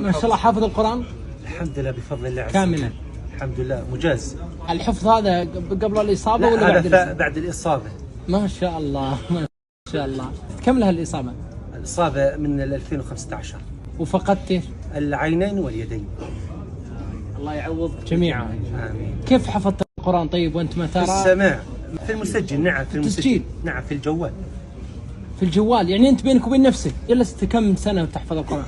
ما شاء الله حافظ القرآن؟ الحمد لله بفضل الله كاملا الحمد لله مجاز. الحفظ هذا قبل الإصابة ولا بعد الإصابة؟ بعد الإصابة. ما شاء الله ما شاء الله. كم لها الإصابة؟ الإصابة من 2015. وفقدت العينين واليدين. الله يعوض جميعا. آمين. كيف حفظت القرآن طيب وأنت ما ترى؟ في السماع، في المسجل. نعم في المسجل. تسجيل؟ نعم في الجوال. في الجوال، يعني أنت بينك وبين نفسك جلست كم سنة تحفظ القرآن؟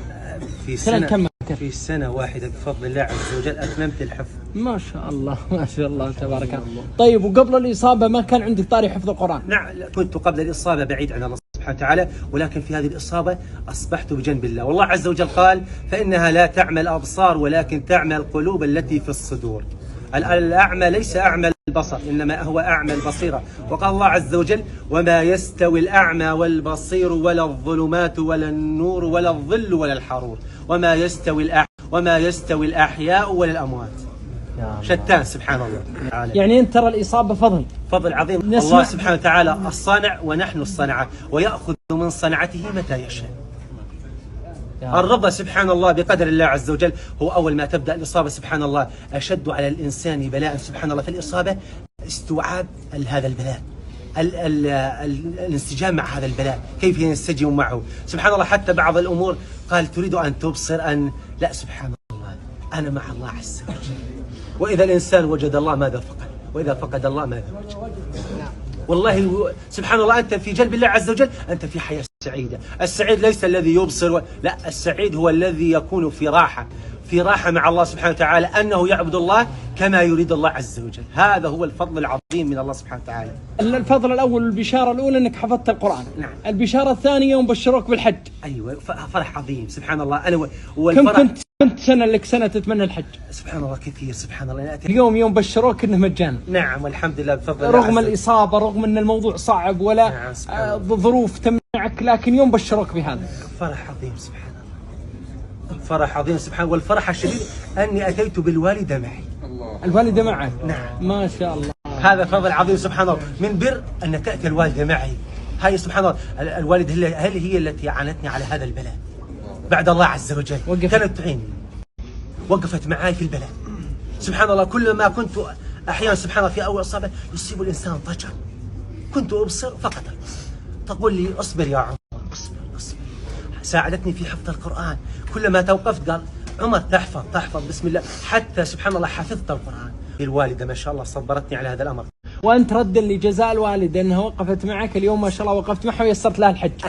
في سنة كم؟ في سنة واحدة بفضل الله عز وجل أتممت الحفظ. ما شاء الله ما شاء الله تبارك الله. طيب وقبل الإصابة ما كان عندك طاري حفظ القرآن؟ نعم كنت قبل الإصابة بعيد عن الله سبحانه وتعالى، ولكن في هذه الإصابة أصبحت بجنب الله، والله عز وجل قال فإنها لا تعمى الأبصار ولكن تعمى القلوب التي في الصدور. الأعمى ليس أعمى البصر، إنما هو أعمى البصيرة. وقال الله عز وجل وما يستوي الأعمى والبصير ولا الظلمات ولا النور ولا الظل ولا الحرور وما يستوي الأحياء ولا الأموات. شتان سبحان الله. يعني أنت ترى الإصابة فضل عظيم. الله سبحانه وتعالى الصانع ونحن الصنعة، ويأخذ من صنعته متى يشاء. الرضا سبحان الله بقدر الله عز وجل هو أول ما تبدأ الإصابة سبحان الله أشد على الإنسان بلاء سبحان الله في الإصابة استوعاب هذا البلاء، الانسجام مع هذا البلاء، كيف ينسجم معه سبحان الله. حتى بعض الأمور قال تريد أن تبصر أن لا سبحان الله أنا مع الله عز وجل. وإذا الإنسان وجد الله ماذا فقد، وإذا فقد الله ماذا وجد. والله سبحان الله أنت في جلب الله عز وجل أنت في حياة سعيدة. السعيد ليس الذي يبصر لا، السعيد هو الذي يكون في راحة مع الله سبحانه وتعالى، أنه يعبد الله كما يريد الله عز وجل. هذا هو الفضل العظيم من الله سبحانه وتعالى. الفضل الأول البشارة الأولى أنك حفظت القرآن. نعم. البشارة الثانية يوم بشروك بالحج. أيوة فرح عظيم سبحان الله. أنا كم كنت سنة تتمنى الحج؟ سبحان الله كثير سبحان الله. اليوم يوم بشروك انه مجانا. نعم والحمد لله بفضل الله رغم الإصابة، رغم أن الموضوع صعب ولا نعم ظروف تمنعك، لكن يوم بشروك بهذا فرح عظيم سبحان الله. فرح عظيم سبحان الله. والفرح الشديد أني أتيت بالوالدة معي. الوالدة معك؟ نعم ما شاء الله. هذا فضل عظيم سبحان الله. من بر أن تأتي الوالدة معي. هاي سبحان الله الوالدة هي التي أعانتني على هذا البلاء بعد الله عز وجل. كانت تعيني، وقفت معي في البلاء سبحان الله. كل ما كنت أحيانا سبحان الله في أول إصابة يصيب الإنسان ضجر، كنت أبصر فقط البصر، تقول لي أصبر يا عمر أصبر. ساعدتني في حفظ القرآن. كلما توقفت قال عمر تحفظ بسم الله، حتى سبحان الله حفظت القرآن. الوالدة ما شاء الله صبرتني على هذا الأمر. وأنت ردا لجزاء الوالدة أنها وقفت معك اليوم ما شاء الله، وقفت معها ويسرت لها الحج.